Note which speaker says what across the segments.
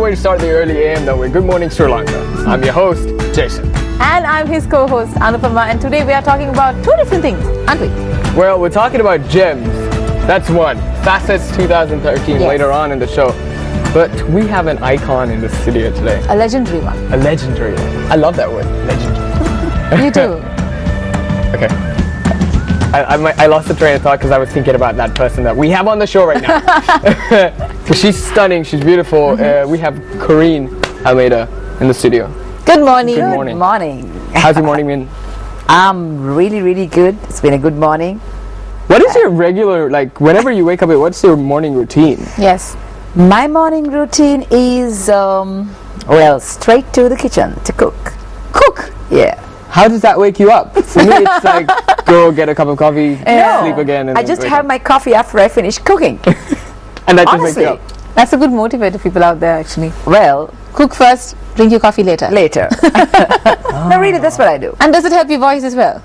Speaker 1: way to start the early AM though with Good Morning Sri Lanka. I'm your host, Jason.
Speaker 2: And I'm his co-host, Anupama, and today we are talking about two different things, aren't we?
Speaker 1: Well, we're talking about gems. That's one. Facets 2013 later on in the show. But we have an icon in the studio today.
Speaker 2: A legendary one.
Speaker 1: A legendary one. I love that word, legendary.
Speaker 2: You too.
Speaker 1: Okay. I lost the train of thought because I was thinking about that person that we have on the show right now. She's stunning, she's beautiful. We have Corinne Almeida in the studio.
Speaker 2: Good morning.
Speaker 1: Good morning.
Speaker 3: Good morning.
Speaker 1: How's your morning been?
Speaker 3: Really, really good. It's been a good morning.
Speaker 1: What is your regular, like, whenever you wake up, what's your morning routine?
Speaker 2: Yes.
Speaker 3: My morning routine is, well, straight to the kitchen to cook.
Speaker 1: Cook?
Speaker 3: Yeah.
Speaker 1: How does that wake you up? For me, it's like, go get a cup of coffee, sleep again. And
Speaker 3: I just have my coffee after I finish cooking.
Speaker 1: And that just
Speaker 3: Honestly.
Speaker 1: wakes you up.
Speaker 2: That's a good motivator for people out there, actually.
Speaker 3: Well,
Speaker 2: Cook first, drink your coffee later.
Speaker 3: No, really, that's what I do.
Speaker 2: And does it help your voice as well?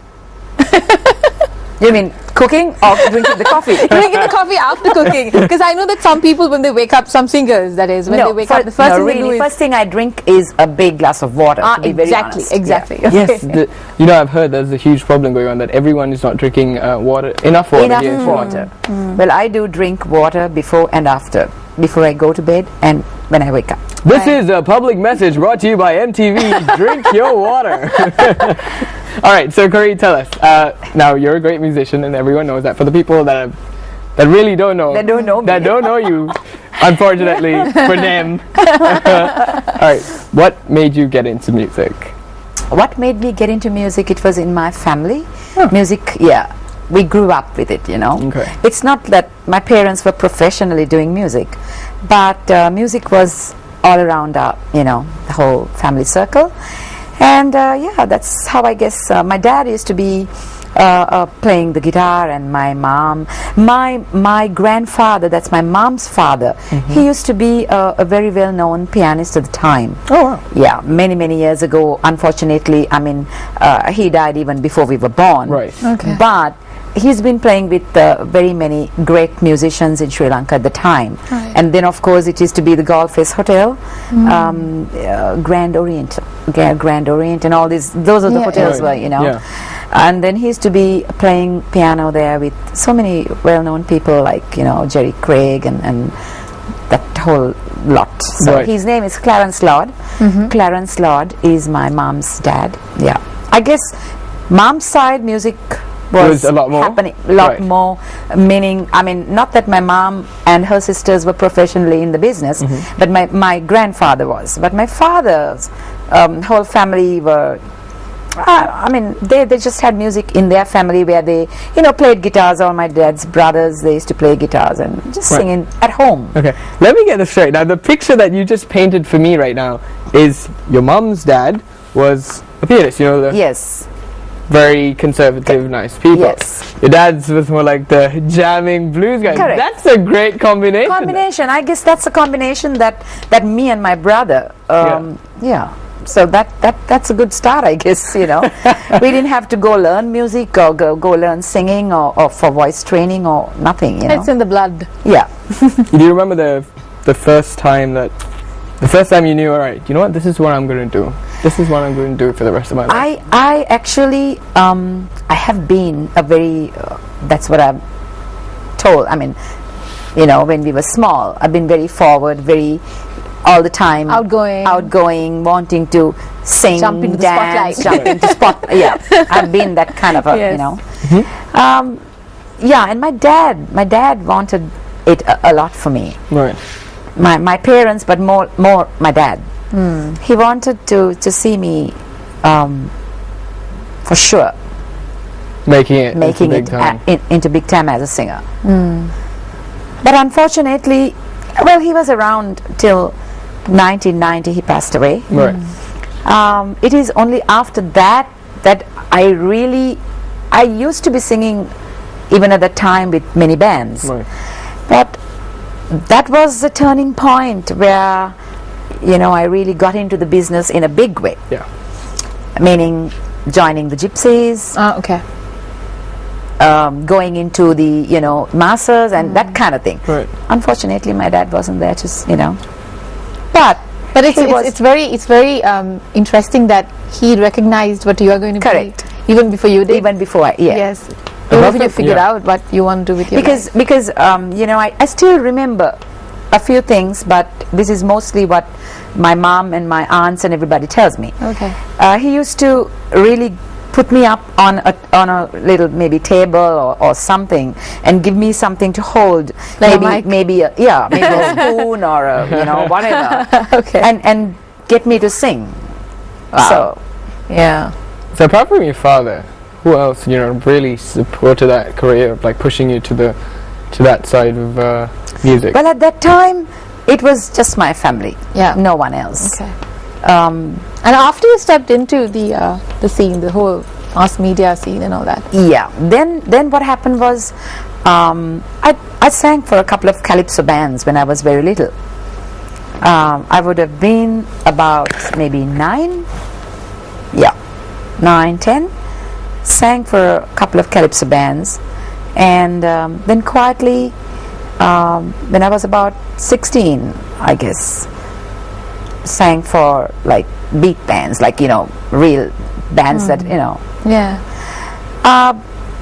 Speaker 3: You mean cooking or drinking the coffee?
Speaker 2: Drinking the coffee after cooking. Because I know that some people, when they wake up, some singers, that is, when they wake up, the first thing they do is...
Speaker 3: first thing I drink is a big glass of water, to be very honest.
Speaker 2: Exactly.
Speaker 3: Yeah.
Speaker 2: Okay.
Speaker 1: Yes, you know, I've heard there's a huge problem going on that everyone is not drinking enough water.
Speaker 3: Enough
Speaker 1: here in
Speaker 3: water. Well, I do drink water before and after. Before I go to bed and when I wake up.
Speaker 1: This is a public message brought to you by MTV. Drink your water. All right, so Corinne, tell us. Now, you're a great musician, and everyone knows that. For the people that really don't know,
Speaker 3: That don't know me.
Speaker 1: that don't know you, unfortunately for them. All right, what made you get into music?
Speaker 3: What made me get into music? It was in my family.
Speaker 1: Huh.
Speaker 3: Music, yeah. We grew up with it, you know.
Speaker 1: Okay.
Speaker 3: It's not that my parents were professionally doing music, but music was all around our, you know, the whole family circle. And yeah, that's how I guess my dad used to be playing the guitar, and my mom, my grandfather, that's my mom's father, he used to be a very well-known pianist at the time.
Speaker 1: Oh, wow.
Speaker 3: Yeah, many years ago. Unfortunately, I mean, he died even before we were born.
Speaker 1: Right.
Speaker 2: Okay.
Speaker 3: But he's been playing with very many great musicians in Sri Lanka at the time.
Speaker 2: Right.
Speaker 3: And then, of course, it used to be the Golf Face Hotel, Grand Orient, and all these. Those are the hotels where, you know.
Speaker 1: Yeah.
Speaker 3: And then he used to be playing piano there with so many well-known people like, you know, Jerry Craig and that whole lot. So his name is Clarence Lord. Clarence Lord is my mom's dad. Yeah. I guess mom's side music was
Speaker 1: a lot more
Speaker 3: happening, more, meaning, I mean, not that my mom and her sisters were professionally in the business, but my grandfather was. But my father's whole family were, I mean, they just had music in their family where they, you know, played guitars. All my dad's brothers, they used to play guitars and just singing at home.
Speaker 1: Okay, let me get this straight. Now, the picture that you just painted for me right now is your mom's dad was a pianist, you know,
Speaker 3: Yes.
Speaker 1: very conservative, nice people.
Speaker 3: Yes.
Speaker 1: Your dad's was more like the jamming blues guy.
Speaker 3: Correct.
Speaker 1: That's a great combination.
Speaker 3: I guess that's a combination that me and my brother, yeah. So that's a good start, I guess, you know. We didn't have to go learn music or go learn singing or for voice training or nothing, you know.
Speaker 2: It's in the blood.
Speaker 3: Yeah.
Speaker 1: Do you remember the first time you knew, all right, you know what, this is what I'm going to do. This is what I'm going to do for the rest of my life.
Speaker 3: I actually, I have been a very, that's what I'm told. I mean, you know, when we were small, I've been very forward, very, all the time. Outgoing, wanting to sing,
Speaker 2: jump into
Speaker 3: dance,
Speaker 2: the spotlight.
Speaker 3: jump into spotlight. Yeah, I've been that kind of a, you know. Yeah, and my dad wanted it a lot for me.
Speaker 1: Right.
Speaker 3: My parents, but more my dad. He wanted to see me, for sure,
Speaker 1: Making it
Speaker 3: into big time as a singer. But unfortunately, well, he was around till 1990. He passed away.
Speaker 1: Right.
Speaker 3: It is only after that I used to be singing even at that time with many bands.
Speaker 1: Right.
Speaker 3: But that was the turning point where, you know, I really got into the business in a big way.
Speaker 1: Yeah.
Speaker 3: Meaning joining the gypsies,
Speaker 2: Okay.
Speaker 3: Going into the, you know, masses and that kind of thing.
Speaker 1: Right.
Speaker 3: Unfortunately, my dad wasn't there to, you know. But
Speaker 2: But it's very interesting that he recognized what you are going to
Speaker 3: Correct.
Speaker 2: be even before you did.
Speaker 3: Even before I, yeah.
Speaker 2: Yes. Even before you figured
Speaker 1: Yeah.
Speaker 2: out what you want to do with your life.
Speaker 3: Because you know, I still remember a few things, but this is mostly what my mom and my aunts and everybody tells me.
Speaker 2: Okay.
Speaker 3: He used to really put me up on a little maybe table or something and give me something to hold,
Speaker 2: Like a mic?
Speaker 3: maybe a spoon or a, you know, whatever,
Speaker 2: Okay.
Speaker 3: and get me to sing.
Speaker 2: Wow.
Speaker 3: So
Speaker 2: Yeah.
Speaker 1: So apart from your father, who else, you know, really supported that career, like pushing you to that side of music?
Speaker 3: well, at that time it was just my family,
Speaker 2: Yeah.
Speaker 3: no one else.
Speaker 2: Okay. And after you stepped into the scene, the whole mass media scene and all that.
Speaker 3: Yeah. Then what happened was, I sang for a couple of calypso bands when I was very little. I would have been about maybe 9, 10. Sang for a couple of calypso bands, and then quietly, when I was about 16, I guess, sang for like beat bands, like, you know, real bands that, you know.
Speaker 2: Yeah.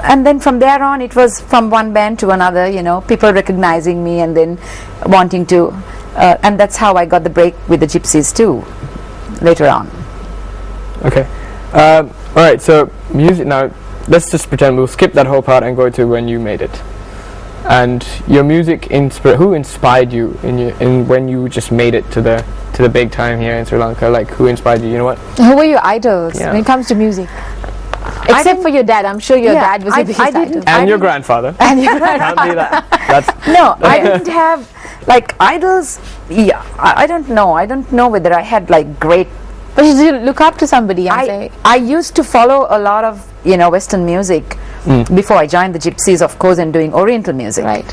Speaker 3: And then from there on, it was from one band to another, you know, people recognizing me and then wanting to, and that's how I got the break with the Gypsies too, later on.
Speaker 1: Okay. All right. So music. Now, let's just pretend we'll skip that whole part and go to when you made it. And your music, who inspired you in when you just made it to the big time here in Sri Lanka? Like, who inspired you? You know what?
Speaker 2: Who were your idols
Speaker 1: Yeah.
Speaker 2: when it comes to music? Except for your dad. I'm sure your
Speaker 3: Yeah,
Speaker 2: dad was your biggest
Speaker 3: I didn't-
Speaker 2: idol.
Speaker 1: And
Speaker 3: I
Speaker 1: your
Speaker 3: didn't-
Speaker 1: grandfather.
Speaker 2: And your
Speaker 1: Can't be that. That's
Speaker 3: No, I didn't have like idols. Yeah, I don't know. I don't know whether I had like great.
Speaker 2: But did you look up to somebody and say,
Speaker 3: I used to follow a lot of, you know, Western music before I joined the Gypsies, of course, and doing Oriental music.
Speaker 2: right?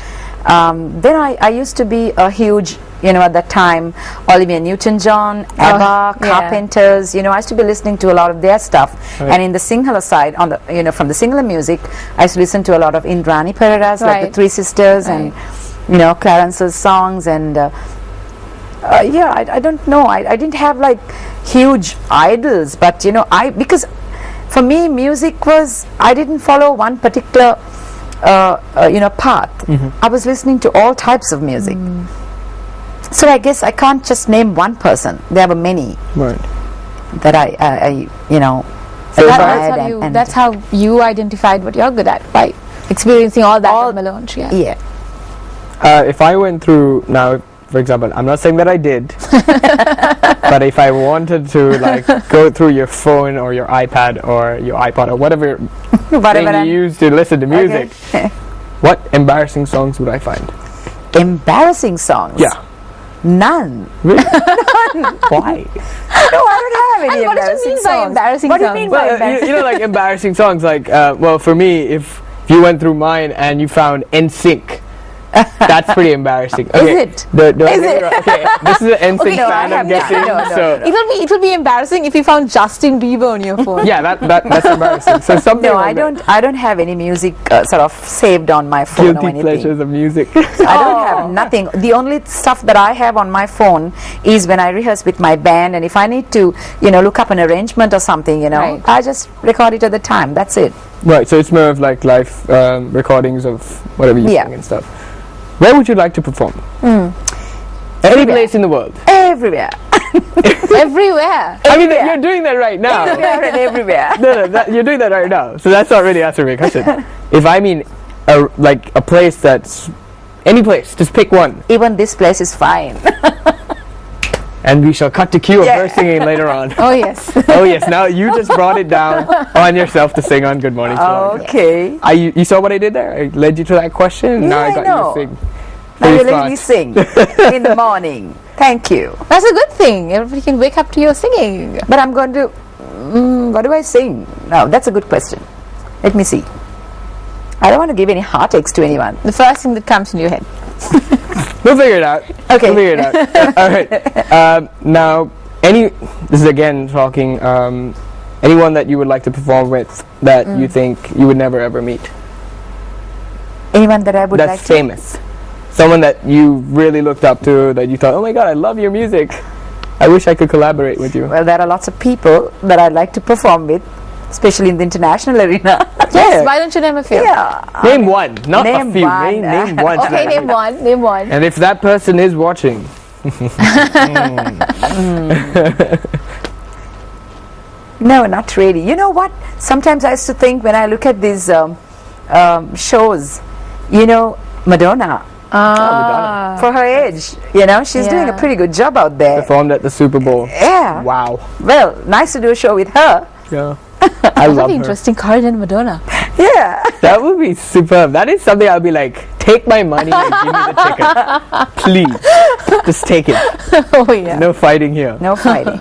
Speaker 3: Then I used to be a huge, you know, at that time, Olivia Newton-John, ABBA,
Speaker 2: yeah.
Speaker 3: Carpenters. You know, I used to be listening to a lot of their stuff.
Speaker 1: Right.
Speaker 3: And in the Sinhala side, on the, you know, from the Sinhala music, I used to listen to a lot of Indrani Pereiras, like the
Speaker 2: Right.
Speaker 3: Three Sisters, and you know, Clarence's songs, and yeah, I don't know. I didn't have like huge idols, but you know, because for me, music was, I didn't follow one particular you know, path. I was listening to all types of music. So I guess I can't just name one person. There were many
Speaker 1: right.
Speaker 3: that I you know,
Speaker 1: So
Speaker 3: admired
Speaker 2: That's how you identified what you're good at, by experiencing all that on Malone. Yeah.
Speaker 3: yeah.
Speaker 1: If I went through now, for example, I'm not saying that I did, but if I wanted to like go through your phone or your iPad or your iPod or whatever thing you use to listen to music, what embarrassing songs would I find?
Speaker 3: Embarrassing songs?
Speaker 1: Yeah.
Speaker 3: None.
Speaker 1: Really?
Speaker 3: No,
Speaker 1: Why?
Speaker 3: I don't have any
Speaker 2: And what did you
Speaker 3: embarrassing
Speaker 2: mean by
Speaker 3: songs.
Speaker 2: embarrassing
Speaker 3: What do you
Speaker 2: songs?
Speaker 3: mean by
Speaker 1: Well,
Speaker 3: embarrassing?
Speaker 1: you know, like embarrassing songs. Like, well, for me, if you went through mine and you found NSYNC, that's pretty embarrassing. Okay.
Speaker 3: it?
Speaker 1: Is it? Okay, this is an NSYNC
Speaker 2: Okay, no,
Speaker 1: fan,
Speaker 3: I
Speaker 1: I'm
Speaker 3: have not.
Speaker 1: guessing.
Speaker 3: No, no,
Speaker 1: so
Speaker 2: It will be embarrassing if you found Justin Bieber on your phone.
Speaker 1: yeah, that's embarrassing. So something
Speaker 3: No,
Speaker 1: like
Speaker 3: I don't have any music sort of saved on my phone or
Speaker 1: guilty
Speaker 3: anything.
Speaker 1: pleasures of music.
Speaker 3: I don't have nothing. The only stuff that I have on my phone is when I rehearse with my band, and if I need to, you know, look up an arrangement or something, you know,
Speaker 2: Right.
Speaker 3: I just record it at the time. That's it.
Speaker 1: Right, so it's more of like live recordings of whatever you
Speaker 3: Yeah.
Speaker 1: sing and stuff. Where would you like to perform? Any
Speaker 3: Everywhere.
Speaker 1: place in the world.
Speaker 3: Everywhere.
Speaker 2: Everywhere.
Speaker 1: I mean, you're doing that right now.
Speaker 3: Everywhere and everywhere.
Speaker 1: No, you're doing that right now. So that's not really answering my question. If I mean, like a place that's any place, just pick one,
Speaker 3: Even this place is fine.
Speaker 1: and we shall cut to cue of
Speaker 3: Yeah.
Speaker 1: her singing later on.
Speaker 2: Oh yes.
Speaker 1: Oh yes, now you just brought it down on yourself to sing on Good Morning Sri Lanka.
Speaker 3: Okay.
Speaker 1: You saw what I did there? I led you to that question. Now I
Speaker 3: Yeah, I
Speaker 1: got
Speaker 3: know.
Speaker 1: you to sing.
Speaker 3: Now you
Speaker 1: Please
Speaker 3: let me
Speaker 1: start.
Speaker 3: sing in the morning. Thank you.
Speaker 2: That's a good thing. Everybody can wake up to your singing.
Speaker 3: But I'm going to. What do I sing? No, that's a good question. Let me see. I don't want to give any heartaches to anyone.
Speaker 2: The first thing that comes in your head.
Speaker 1: We'll figure it out.
Speaker 3: Okay.
Speaker 1: We'll figure it out. All right. Now, this is again talking, anyone that you would like to perform with that you think you would never ever meet?
Speaker 3: Anyone that I would
Speaker 1: That's
Speaker 3: like
Speaker 1: famous. Someone that you really looked up to, that you thought, oh my god, I love your music. I wish I could collaborate with you.
Speaker 3: Well, there are lots of people that I'd like to perform with, especially in the international arena.
Speaker 2: Yes, why don't you name a few?
Speaker 3: Yeah.
Speaker 1: Name one, not a
Speaker 3: name
Speaker 1: few.
Speaker 3: one.
Speaker 1: Name one.
Speaker 2: Okay, name one. Name one.
Speaker 1: And if that person is watching,
Speaker 3: No, not really. You know what? Sometimes I used to think when I look at these shows, you know, Madonna, for her age, you know, she's doing a pretty good job out there.
Speaker 1: performed at the Super Bowl.
Speaker 3: Yeah.
Speaker 1: Wow.
Speaker 3: Well, nice to do a show with her.
Speaker 1: Yeah. I love
Speaker 2: Very
Speaker 1: her.
Speaker 2: interesting. Corinne and Madonna.
Speaker 3: Yeah.
Speaker 1: That would be superb. That is something I'll be like, take my money and give me the ticket. Please. Just take it.
Speaker 2: Oh yeah.
Speaker 1: No fighting here.
Speaker 3: No fighting.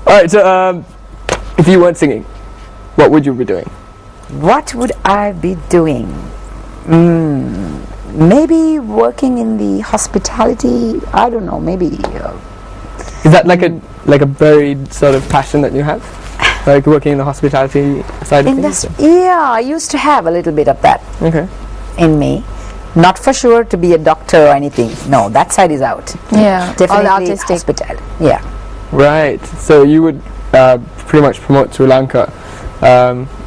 Speaker 1: Alright, so if you weren't singing, what would you be doing?
Speaker 3: What would I be doing? Maybe working in the hospitality. I don't know. Maybe.
Speaker 1: Is that like a buried sort of passion that you have? Like working in the hospitality side of things?
Speaker 3: Yeah, I used to have a little bit of that
Speaker 1: Okay.
Speaker 3: in me. Not for sure to be a doctor or anything. No, that side is out.
Speaker 2: Yeah.
Speaker 3: Definitely
Speaker 2: All artistic.
Speaker 3: hospitality. Yeah.
Speaker 1: Right. So you would pretty much promote Sri Lanka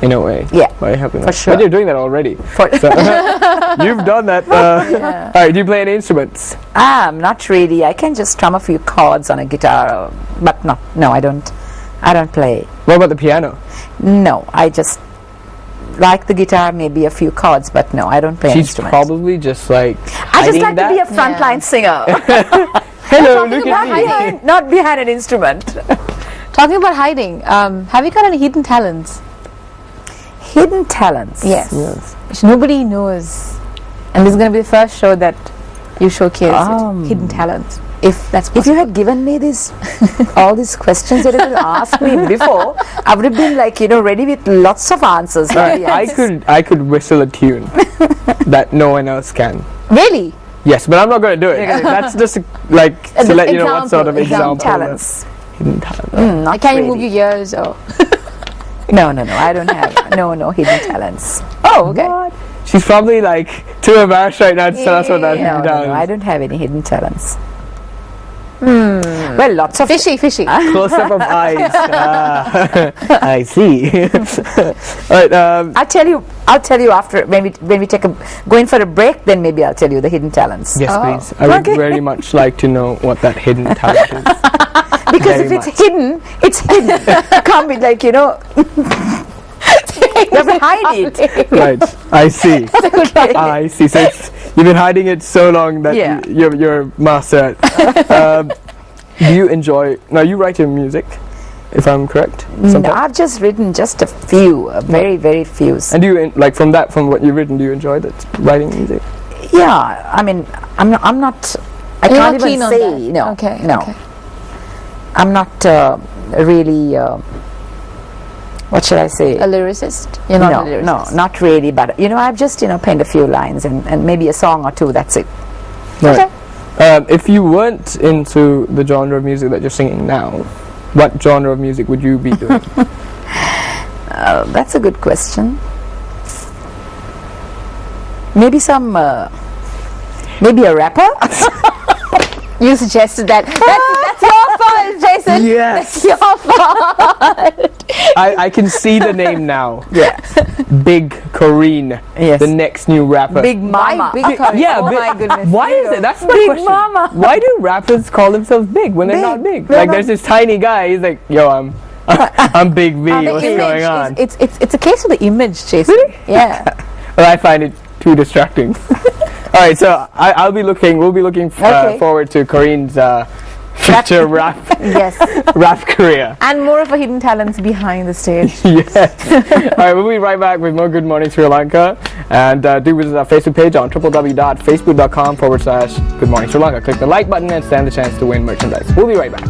Speaker 1: in a way.
Speaker 3: Yeah.
Speaker 1: By helping
Speaker 3: For
Speaker 1: us.
Speaker 3: sure.
Speaker 1: But you're doing that already. So, you've done that. Alright, do you play any instruments?
Speaker 3: Not really. I can just strum a few chords on a guitar, but no, I don't play.
Speaker 1: What about the piano?
Speaker 3: No, I just like the guitar, maybe a few chords, but no, I don't play an
Speaker 1: She's
Speaker 3: instrument.
Speaker 1: probably just like
Speaker 3: I just
Speaker 1: hiding
Speaker 3: like to be a
Speaker 1: that.
Speaker 3: frontline singer,
Speaker 1: Hello, look at me.
Speaker 3: not behind an instrument.
Speaker 2: Talking about hiding, have you got any hidden talents?
Speaker 3: Hidden talents.
Speaker 2: Yes.
Speaker 1: Yes.
Speaker 2: Which nobody knows. And this is going to be the first show that you showcase it. Hidden talents. If that's possible.
Speaker 3: If you had given me this, all these questions that you asked me before, I would have been like, ready with lots of answers.
Speaker 1: Alright, I could whistle a tune that no one else can.
Speaker 2: Really?
Speaker 1: Yes, but I'm not going to do it. That's just like to let you know what sort of
Speaker 2: Example.
Speaker 1: example.
Speaker 3: talents.
Speaker 1: Hidden talent.
Speaker 3: Not
Speaker 2: Can you
Speaker 3: really.
Speaker 2: move your ears or?
Speaker 3: No, I don't have no hidden talents.
Speaker 2: Oh, okay.
Speaker 1: What? She's probably like too embarrassed right now to tell us what that
Speaker 3: No,
Speaker 1: hidden talent
Speaker 3: I
Speaker 1: is.
Speaker 3: don't have any hidden talents. Well, lots of
Speaker 2: Fishy.
Speaker 1: Close up of eyes. I see. Alright,
Speaker 3: I'll tell you after when we go in for a break. Then maybe I'll tell you the hidden talents.
Speaker 1: yes, please. I would very much like to know what that hidden talent is.
Speaker 3: Because
Speaker 1: very
Speaker 3: if it's hidden, it's hidden. You can't be like you have to hide it.
Speaker 1: Right, I see. I see. So you've been hiding it so long that
Speaker 3: Yeah.
Speaker 1: you're master at. Do you enjoy? Now you write your music, if I'm correct.
Speaker 3: No,
Speaker 1: sometimes?
Speaker 3: I've just written just a few, very very few.
Speaker 1: And do you like from what you've written? Do you enjoy that writing music?
Speaker 3: Yeah, I mean, I'm not. I
Speaker 2: You're
Speaker 3: can't
Speaker 2: not keen
Speaker 3: even
Speaker 2: on
Speaker 3: say
Speaker 2: that.
Speaker 3: no.
Speaker 2: Okay,
Speaker 3: no.
Speaker 2: okay.
Speaker 3: I'm not really. What should I say?
Speaker 2: A lyricist? You're not a lyricist?
Speaker 3: No, not really. But I've just penned a few lines and maybe a song or two. That's it.
Speaker 1: Right. If you weren't into the genre of music that you're singing now, what genre of music would you be doing?
Speaker 3: That's a good question. Maybe maybe a rapper.
Speaker 2: You suggested that. That's your fault, Jason.
Speaker 1: Yes.
Speaker 2: That's your fault.
Speaker 1: I can see the name now.
Speaker 3: Yeah.
Speaker 1: Big Corinne,
Speaker 3: Yes.
Speaker 1: the next new rapper.
Speaker 3: Big Mama.
Speaker 2: Big Corinne.
Speaker 1: Yeah,
Speaker 2: Oh
Speaker 1: big-
Speaker 2: my goodness.
Speaker 1: Why is it? That's my
Speaker 3: Big
Speaker 1: question.
Speaker 3: Mama.
Speaker 1: Why do rappers call themselves big when they're
Speaker 3: Big.
Speaker 1: not big?
Speaker 3: They're
Speaker 1: Like
Speaker 3: not-
Speaker 1: there's this tiny guy. He's like, yo, I'm Big V.
Speaker 2: The
Speaker 1: What's
Speaker 2: image
Speaker 1: going on?
Speaker 2: It's a case of the image, Jason.
Speaker 1: Really?
Speaker 2: Yeah.
Speaker 1: Well, I find it too distracting. All right, so we'll be looking
Speaker 3: Okay.
Speaker 1: forward to Corinne's future rap
Speaker 2: Yes.
Speaker 1: rap career.
Speaker 2: And more of a hidden talents behind the stage.
Speaker 1: Yes. All right, we'll be right back with more Good Morning Sri Lanka. And do visit our Facebook page on www.facebook.com/Good Morning Sri Lanka. Click the like button and stand the chance to win merchandise. We'll be right back.